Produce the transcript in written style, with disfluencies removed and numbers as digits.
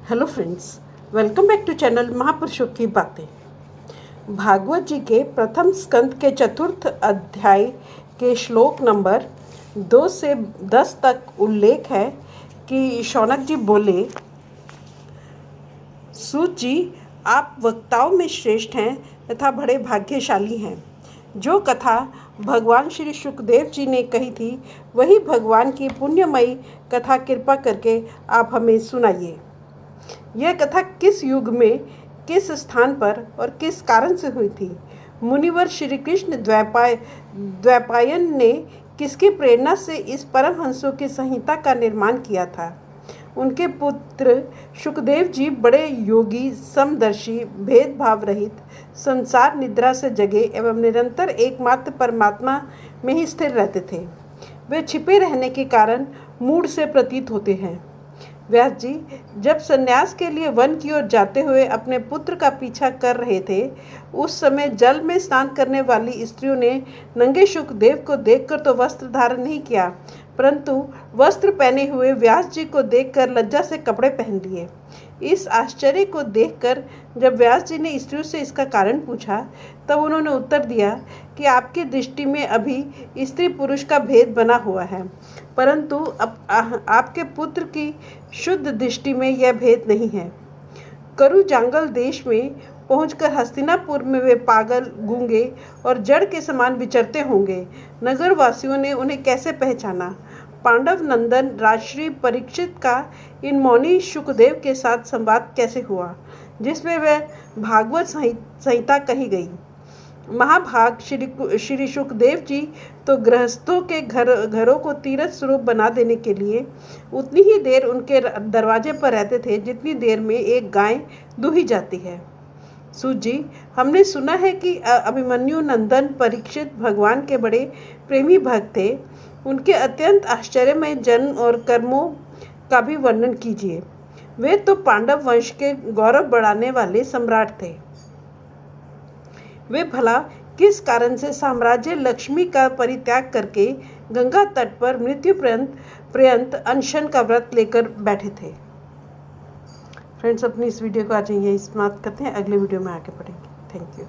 Hello friends, welcome back to channel महापुरुषों की बातें। भागवत जी के प्रथम स्कंद के चतुर्थ अध्याय के श्लोक नंबर 2 से 10 तक उल्लेख है कि शौनक जी बोले, सूत जी, आप वक्ताओं में श्रेष्ठ हैं तथा बड़े भाग्यशाली हैं। जो कथा भगवान श्री सुखदेव जी ने कही थी, वही भगवान की पुण्यमयी कथा कृपा करके आप हमें सुनाइए। यह कथा किस युग में, किस स्थान पर और किस कारण से हुई थी? मुनिवर श्री कृष्ण द्वैपायन ने किसकी प्रेरणा से इस परमहंसों की संहिता का निर्माण किया था? उनके पुत्र सुखदेव जी बड़े योगी, समदर्शी, भेदभाव रहित, संसार निद्रा से जगे एवं निरंतर एकमात्र परमात्मा में ही स्थिर रहते थे। वे छिपे रहने के कारण मूढ़ से प्रतीत होते हैं। व्यास जी जब संन्यास के लिए वन की ओर जाते हुए अपने पुत्र का पीछा कर रहे थे, उस समय जल में स्नान करने वाली स्त्रियों ने नंगे सुखदेव को देखकर तो वस्त्र धारण नहीं किया, परंतु वस्त्र पहने हुए व्यास जी को देखकर लज्जा से कपड़े पहन लिए। इस आश्चर्य को देखकर जब व्यास जी ने स्त्रियों से इसका कारण पूछा, तब उन्होंने उत्तर दिया कि आपकी दृष्टि में अभी स्त्री पुरुष का भेद बना हुआ है, परंतु अब आपके पुत्र की शुद्ध दृष्टि में यह भेद नहीं है। करु जांगल देश में पहुंचकर हस्तिनापुर में वे पागल, गूंगे और जड़ के समान विचरते होंगे। नगर वासियों ने उन्हें कैसे पहचाना? पांडव नंदन राजश्री परीक्षित का इन मौनी सुखदेव के साथ संवाद कैसे हुआ, जिसमें वह भागवत संहिता कही गई? महाभाग श्री सुखदेव जी तो गृहस्थों के घरों को तीर्थ स्वरूप बना देने के लिए उतनी ही देर उनके दरवाजे पर रहते थे जितनी देर में एक गाय दूही जाती है। सूत जी, हमने सुना है कि अभिमन्यु नंदन परीक्षित भगवान के बड़े प्रेमी भक्त थे। उनके अत्यंत आश्चर्यमय जन्म और कर्मों का भी वर्णन कीजिए। वे तो पांडव वंश के गौरव बढ़ाने वाले सम्राट थे। वे भला किस कारण से साम्राज्य लक्ष्मी का परित्याग करके गंगा तट पर मृत्यु पर्यंत अनशन का व्रत लेकर बैठे थे? फ्रेंड्स, अपनी इस वीडियो को आज यही समाप्त करते हैं। अगले वीडियो में आगे बढ़ेंगे। Thank you.